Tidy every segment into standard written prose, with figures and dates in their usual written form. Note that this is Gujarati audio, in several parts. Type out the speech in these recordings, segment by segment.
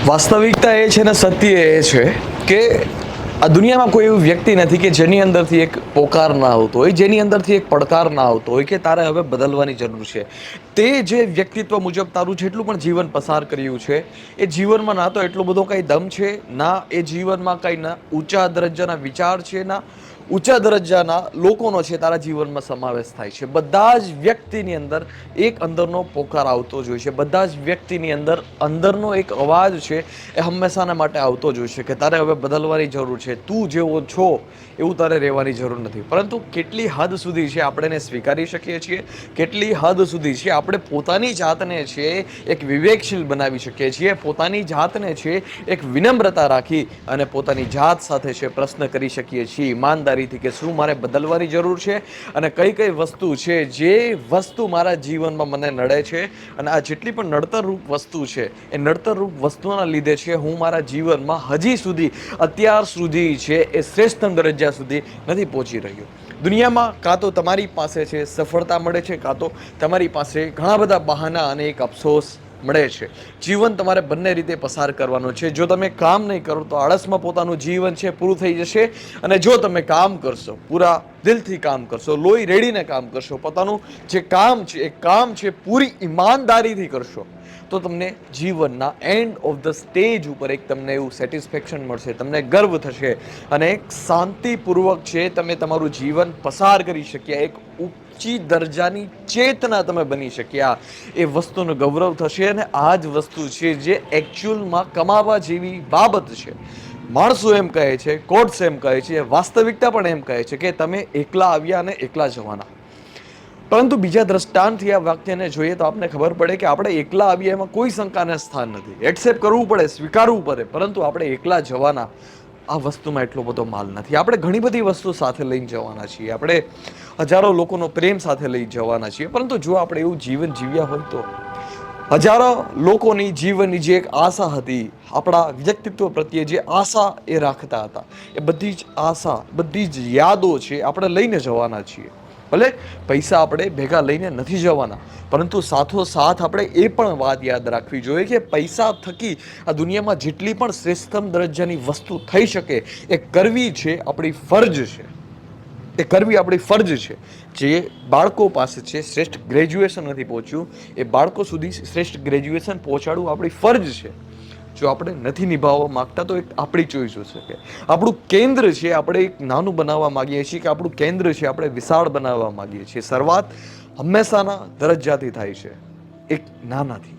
વાસ્તવિકતા એ છે ને સત્ય એ છે કે આ દુનિયામાં કોઈ એવું વ્યક્તિ નથી કે જેની અંદરથી એક પોકાર ના આવતો હોય, જેની અંદરથી એક પડકાર ના આવતો હોય કે તારે હવે બદલવાની જરૂર છે. તે જે વ્યક્તિત્વ મુજબ તારું જેટલું પણ જીવન પસાર કર્યું છે એ જીવનમાં ના તો એટલો બધો કંઈ દમ છે, ના એ જીવનમાં કંઈ ના ઊંચા દરજ્જાના વિચાર છે, ના ઊંચા દરજ્જાના લોકોનો છે તારા જીવનમાં સમાવેશ થાય છે. બધા જ વ્યક્તિની અંદર એક અંદરનો પોકાર આવતો જ હોય છે. બધા જ વ્યક્તિની અંદરનો એક અવાજ છે એ હંમેશાના માટે આવતો જ હોય છે કે તારે હવે બદલવાની જરૂર છે, તું જેવો છો એવું તારે રહેવાની જરૂર નથી. પરંતુ કેટલી હદ સુધી છે આપણે એને સ્વીકારી શકીએ છીએ, કેટલી હદ સુધી છે આપણે પોતાની જાતને છે એક વિવેકશીલ બનાવી શકીએ છીએ, પોતાની જાતને છે એક વિનમ્રતા રાખી અને પોતાની જાત સાથે છે પ્રશ્ન કરી શકીએ છીએ ઈમાનદારીથી કે શું મારે બદલવાની જરૂર છે અને કઈ કઈ વસ્તુ છે જે વસ્તુ મારા જીવનમાં મને નડે છે. અને આ જેટલી પણ નડતરરૂપ વસ્તુ છે એ નડતરરૂપ વસ્તુઓના લીધે છે હું મારા જીવનમાં હજી સુધી અત્યાર સુધી છે એ શ્રેષ્ઠ દરજ્જા સુધી નથી પહોંચી રહ્યો. દુનિયામાં કાં તો તમારી પાસે છે સફળતા મળે છે, કાં તો તમારી પાસે ઘણા બધા બહાના અને એક અફસોસ મળે છે. જીવન તમારે બંને રીતે પસાર કરવાનું છે. જો તમે કામ નહીં કરો તો આળસમાં પોતાનું જીવન છે પૂરું થઈ જશે, અને જો તમે કામ કરશો, પૂરા દિલથી કામ કરશો, લોહી રેડીને કામ કરશો, પોતાનું જે કામ છે એ કામ છે પૂરી ઈમાનદારીથી કરશો, તો તમને જીવનના એન્ડ ઓફ ધ સ્ટેજ ઉપર એક તમને એવું સેટિસ્ફેક્શન મળશે, તમને ગર્વ થશે અને એક શાંતિપૂર્વક છે તમે તમારું જીવન પસાર કરી શક્યા, એક ઊંચી દરજાની ચેતના તમે બની શક્યા, એ વસ્તુનું ગૌરવ થશે. અને આ જ વસ્તુ છે જે એકચ્યુઅલમાં કમાવા જેવી બાબત છે. માણસો એમ કહે છે, કોર્ટ્સ એમ કહે છે, વાસ્તવિકતા પણ એમ કહે છે કે તમે એકલા આવ્યા અને એકલા જવાના. પરંતુ બીજા દ્રષ્ટાંતથી આ વાક્યને જોઈએ તો આપણને ખબર પડે કે આપણે એકલા આવીએ એમાં કોઈ શંકાને સ્થાન નથી. એક્સેપ્ટ કરવું પડે, સ્વીકારવું પડે, પરંતુ આપણે એકલા જવાના આ વસ્તુમાં એટલો બધો માલ નથી. આપણે ઘણી બધી વસ્તુ સાથે લઈને જવાના છીએ, આપણે હજારો લોકોનો પ્રેમ સાથે લઈ જવાના છીએ, પરંતુ જો આપણે એવું જીવન જીવ્યા હોય તો હજારો લોકોની જીવનની જે એક આશા હતી, આપણા વ્યક્તિત્વ પ્રત્યે જે આશા એ રાખતા હતા, એ બધી જ આશા, બધી જ યાદો છે આપણે લઈને જવાના છીએ. ભલે પૈસા આપણે ભેગા લઈને નથી જવાના, પરંતુ સાથોસાથ આપણે એ પણ વાત યાદ રાખવી જોઈએ કે પૈસા થકી આ દુનિયામાં જેટલી પણ શ્રેષ્ઠતમ દરજ્જાની વસ્તુ થઈ શકે એ કરવી છે આપણી ફરજ છે. એ કરવી આપણી ફરજ છે. જે બાળકો પાસે છે શ્રેષ્ઠ ગ્રેજ્યુએશન નથી પહોંચ્યું, એ બાળકો સુધી શ્રેષ્ઠ ગ્રેજ્યુએશન પહોંચાડવું આપણી ફરજ છે. જો આપણે નથી નિભાવવા માંગતા તો એક આપણી ચોઈસ હોઈ શકે. આપણું કેન્દ્ર છે આપણે એક નાનું બનાવવા માંગીએ છીએ, કે આપણું કેન્દ્ર છે આપણે વિશાળ બનાવવા માંગીએ છીએ. શરૂઆત હંમેશાના દરજ્જાથી થાય છે, એક નાનાથી,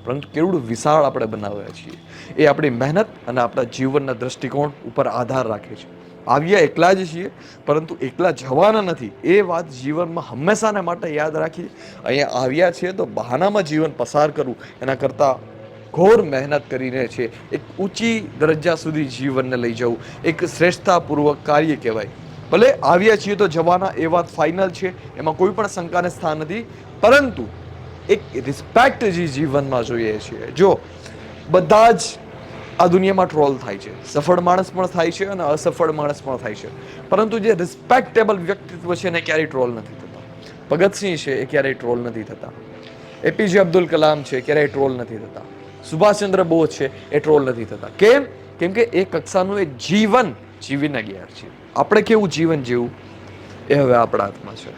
પરંતુ કેવડું વિશાળ આપણે બનાવ્યા છીએ એ આપણી મહેનત અને આપણા જીવનના દ્રષ્ટિકોણ ઉપર આધાર રાખે છે. આવ્યા એકલા જ છીએ, પરંતુ એકલા જવાના નથી, એ વાત જીવનમાં હંમેશાને માટે યાદ રાખી. અહીંયા આવ્યા છીએ તો બહાનામાં જીવન પસાર કરવું એના કરતાં ઘોર મહેનત કરીને છે એક ઊંચી દરજ્જા સુધી જીવનને લઈ જવું એક શ્રેષ્ઠતાપૂર્વક કાર્ય કહેવાય. ભલે આવ્યા છીએ તો જવાના, એ વાત ફાઇનલ છે, એમાં કોઈ પણ શંકાને સ્થાન નથી, પરંતુ એક રિસ્પેક્ટ જે જીવનમાં જોઈએ છીએ. જો બધા જ આ દુનિયામાં ટ્રોલ થાય છે, સફળ માણસ પણ થાય છે અને અસફળ માણસ પણ થાય છે, પરંતુ જે રિસ્પેક્ટેબલ વ્યક્તિત્વ છે એને ક્યારેય ટ્રોલ નથી થતા. ભગતસિંહ છે એ ક્યારેય ટ્રોલ નથી થતા, એપીજે અબ્દુલ કલામ છે ક્યારેય ટ્રોલ નથી થતા, સુભાષચંદ્ર બોઝ છે એ ટ્રોલ નથી થતા. કેમ? કેમ કે એ કક્ષાનું એક જીવન જીવીને ગયા છે. આપણે કેવું જીવન જીવવું એ હવે આપણા હાથમાં છે.